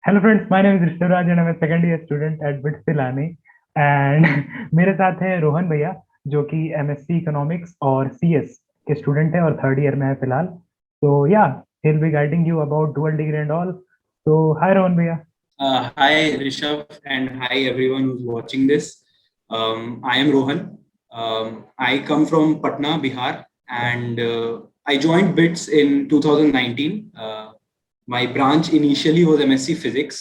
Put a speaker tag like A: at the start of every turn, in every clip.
A: Hello friends, my name is Rishabhraj and I am second year student at bits Pilani. And मेरे साथ है रोहन भैया, जो कि एमएससी इकोनॉमिक्स और सीएस के स्टूडेंट है और थर्ड ईयर में है फिलहाल। तो या he will be guiding you about dual degree and all. तो हाय रोहन भैया।
B: Hi Rishabh and hi everyone who's watching this. I am Rohan. I come from Patna, Bihar, and I joined BITS in 2019. My branch initially was MSc Physics.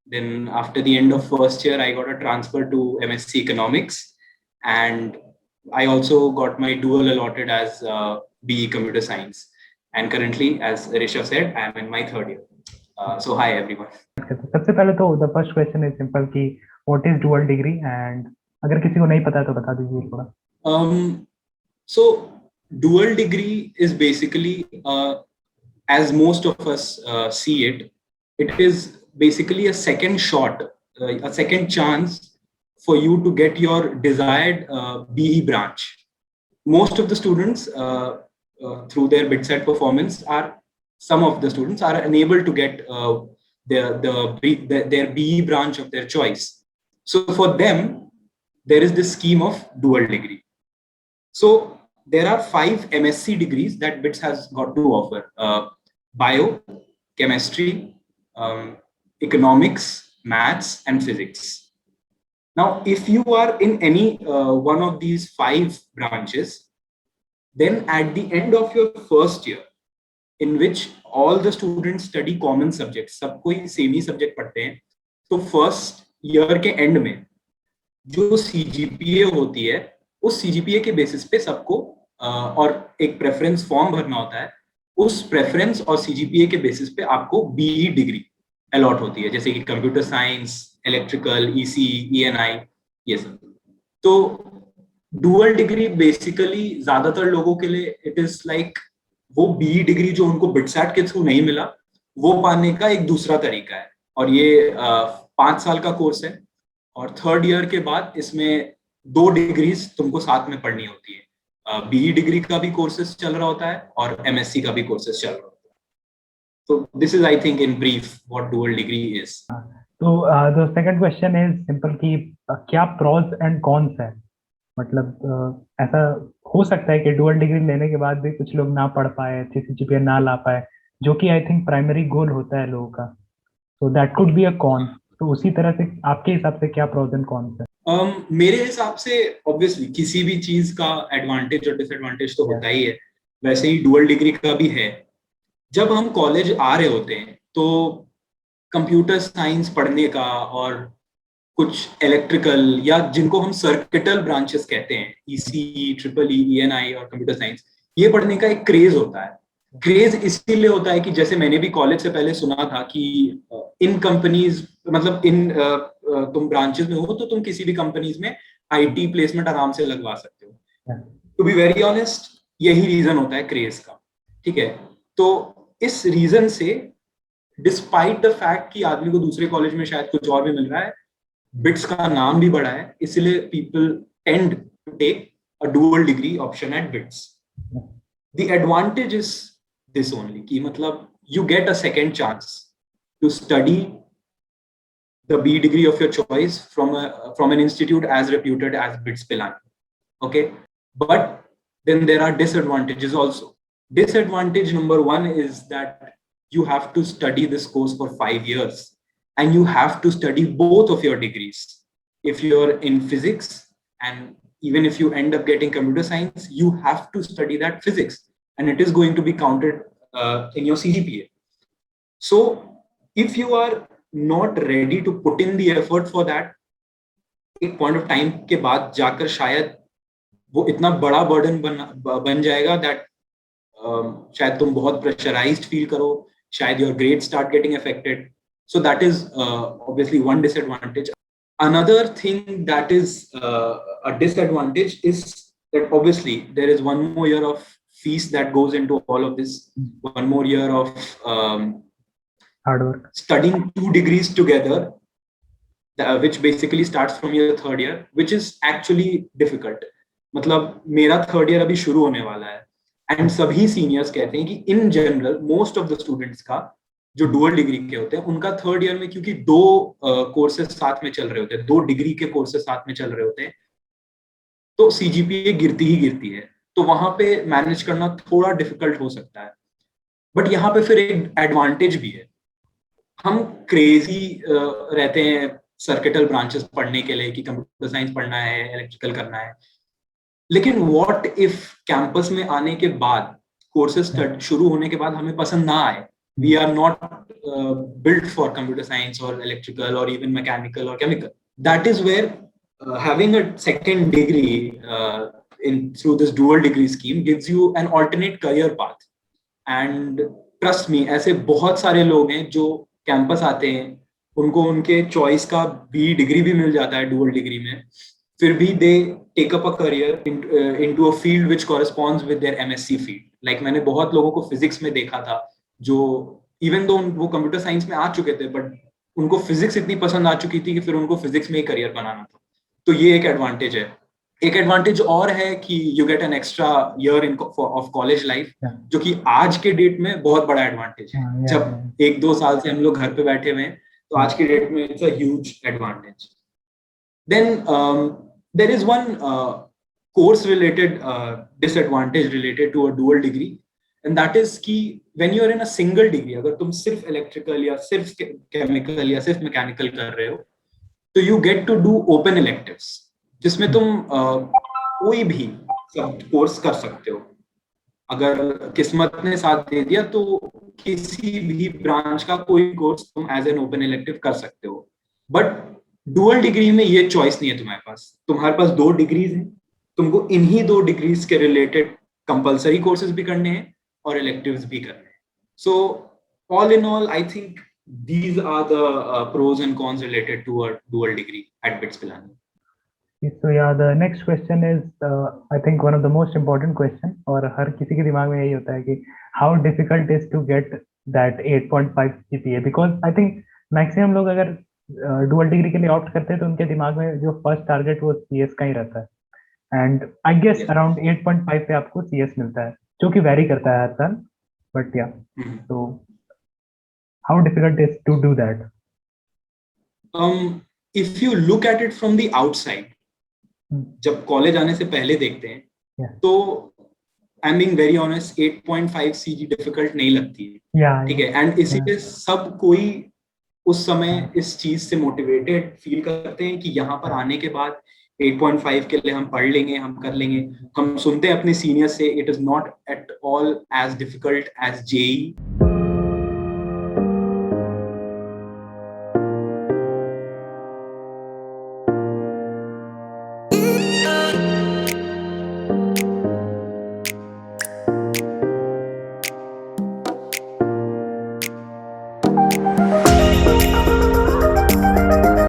B: Then after the end of first year, I got a transfer to MSc Economics, and I also got my dual allotted as BE Computer Science. And currently, as Rishabh said, I am in my third year. So hi everyone.
A: सबसे पहले तो the first question is simple कि what is dual degree, and अगर किसी को नहीं पता है तो बता दीजिए थोड़ा।
B: Um, so dual degree is basically, as most of us see it, it is basically a second shot, a second chance for you to get your desired BE branch. Most of the students, through their BitSet performance, some of the students are unable to get their BE branch of their choice. So for them, there is this scheme of dual degree. So there are 5 MSc degrees that BITS has got to offer: bio, chemistry, economics, maths, and physics. Now, if you are in any one of these 5 branches, then at the end of your first year, in which all the students study common subjects, सब कोई same ही subject पढ़ते हैं, तो first year के and में जो CGPA होती है, उस सीजीपीए के बेसिस पे सबको और एक प्रेफरेंस फॉर्म भरना होता है। उस प्रेफरेंस और सीजीपीए के बेसिस पे आपको बीई डिग्री अलॉट होती है, जैसे कि computer science, electrical, EC, ENI, ये सब। तो डुअल डिग्री बेसिकली ज्यादातर लोगों के लिए इट इज लाइक वो बीई डिग्री जो उनको बिटसैट के थ्रू नहीं मिला, वो पाने का एक दूसरा तरीका है। और ये 5 साल का कोर्स है, और थर्ड ईयर के बाद इसमें 2 डिग्रीज तुमको साथ में पढ़नी होती है। बीई डिग्री का भी कोर्सेज चल रहा होता है और एमएससी का भी कोर्सेज चल रहा होता है। तो this is I think in brief what dual degree is.
A: तो the second question is simple कि क्या प्रोस एंड कॉन्स है। मतलब ऐसा हो सकता है कि डुअल डिग्री लेने के बाद भी कुछ लोग ना पढ़ पाए, अच्छी सीजीपीए ना ला पाए, जो कि आई थिंक प्राइमरी गोल होता है लोगों का। तो that could be a con. तो उसी तरह से आपके हिसाब से क्या प्रोज एंड कॉन्स है?
B: मेरे हिसाब से ऑब्वियसली किसी भी चीज का एडवांटेज और डिसएडवांटेज तो होता ही है, वैसे ही डुअल डिग्री का भी है। जब हम कॉलेज आ रहे होते हैं तो कंप्यूटर साइंस पढ़ने का और कुछ इलेक्ट्रिकल या जिनको हम सर्किटल ब्रांचेस कहते हैं, ईसी, ट्रिपल ई, ईएनआई और कंप्यूटर साइंस, ये पढ़ने का एक क्रेज होता है। क्रेज इसीलिए होता है कि जैसे मैंने भी कॉलेज से पहले सुना था कि इन कंपनीज, मतलब इन तुम ब्रांचेस में हो तो तुम किसी भी कंपनीज में आईटी प्लेसमेंट आराम से लगवा सकते हो। टू बी वेरी ऑनेस्ट, यही रीजन होता है क्रेज का। ठीक है, तो इस रीजन से डिस्पाइट द फैक्ट कि आदमी को दूसरे कॉलेज में शायद कुछ और भी मिल रहा है, बिट्स का नाम भी बड़ा है, इसलिए people tend to take a dual degree option at BITS. The advantage is this only कि मतलब you get a second chance to study the B degree of your choice from an institute as reputed as BITS Pilani. Okay, but then there are disadvantages also. Disadvantage number one is that you have to study this course for 5 years, and you have to study both of your degrees. If you're in physics, and even if you end up getting computer science, you have to study that physics, and it is going to be counted in your CGPA. So if you are not ready to put in the effort for that, एक point of time के बाद जाकर शायद वो इतना बड़ा burden बन जाएगा दैट शायद तुम बहुत प्रेशराइज्ड फील करो, शायद your grade start getting affected. So that is obviously one disadvantage. Another thing that is a disadvantage is that obviously there is one more year of fees that goes into all of this, one more year of
A: hard work.
B: studying 2 degrees together, which basically starts from your third year, which is actually difficult. मतलब मेरा third year अभी शुरू होने वाला है, and सभी seniors कहते हैं कि in general most of the students का जो डुअल डिग्री के होते हैं उनका थर्ड ईयर में, क्योंकि दो कोर्सेज साथ में चल रहे होते हैं, 2 डिग्री के कोर्सेज साथ में चल रहे होते हैं, तो सीजीपीए गिरती ही गिरती है, तो वहां पे मैनेज करना थोड़ा डिफिकल्ट हो सकता है। बट यहाँ पे फिर एक एडवांटेज भी है, हम क्रेजी रहते हैं सर्किटल ब्रांचेस पढ़ने के लिए कि कंप्यूटर साइंस पढ़ना है, इलेक्ट्रिकल करना है, लेकिन व्हाट इफ कैंपस में आने के बाद, कोर्सेज शुरू होने के बाद हमें पसंद ना आए, we are not built for computer science or electrical or even mechanical or chemical. That is where having a second degree through this dual degree scheme gives you an alternate career path. And trust me, ऐसे बहुत सारे लोग हैं जो campus आते हैं, उनको उनके चॉइस का बी डिग्री भी मिल जाता है डुअल डिग्री में, फिर भी they take up a career into a field which corresponds with their MSc field. Like मैंने बहुत लोगों को फिजिक्स में देखा था जो इवन दो वो कंप्यूटर साइंस में आ चुके थे, बट उनको फिजिक्स इतनी पसंद आ चुकी थी कि फिर उनको फिजिक्स में ही करियर बनाना था। तो ये एक एडवांटेज है। एक एडवांटेज और है कि you get an extra year in of college life, जो कि आज के डेट में बहुत बड़ा एडवांटेज है। जब 1-2 साल से हम लोग घर पे बैठे हुए हैं, तो आज की डेट में it's a huge advantage. Then there is one course related disadvantage related to a dual degree, and that is कि when you are in a single degree, अगर तुम सिर्फ इलेक्ट्रिकल या सिर्फ केमिकल या सिर्फ मैकेनिकल कर रहे हो, तो you get to do open electives, जिसमें तुम कोई भी सब कोर्स कर सकते हो। अगर किस्मत ने साथ दे दिया तो किसी भी ब्रांच का कोई कोर्स तुम एज एन ओपन इलेक्टिव कर सकते हो। बट डुअल डिग्री में ये चॉइस नहीं है तुम्हारे पास। तुम्हारे पास 2 डिग्रीज हैं, तुमको इन्हीं 2 डिग्रीज के रिलेटेड कंपलसरी कोर्सेज भी करने हैं और इलेक्टिव्स भी करने हैं। So all in all, I think these are the pros and cons related to a dual degree at BITS Pilani.
A: So yeah, the next question is I think one of the most important question, और हर किसी के दिमाग में यही होता है कि how difficult is to get that 8.5 GPA, because I think maximum लोग अगर dual degree के लिए opt करते हैं तो उनके दिमाग में जो first target वो CS का ही रहता है, and I guess around 8.5 पे आपको CS मिलता है, जो कि vary करता है हर साल, but yeah. So how difficult is to do that?
B: If you look at it from the outside, जब कॉलेज आने से पहले देखते हैं, तो I am being very honest 8.5 CG difficult नहीं लगती है, ठीक है। एंड इसीलिए सब कोई उस समय इस चीज से मोटिवेटेड फील करते हैं कि यहाँ पर आने के बाद 8.5 के लिए हम पढ़ लेंगे, हम कर लेंगे। हम सुनते हैं अपने सीनियर से, it is not at all as difficult as JEE.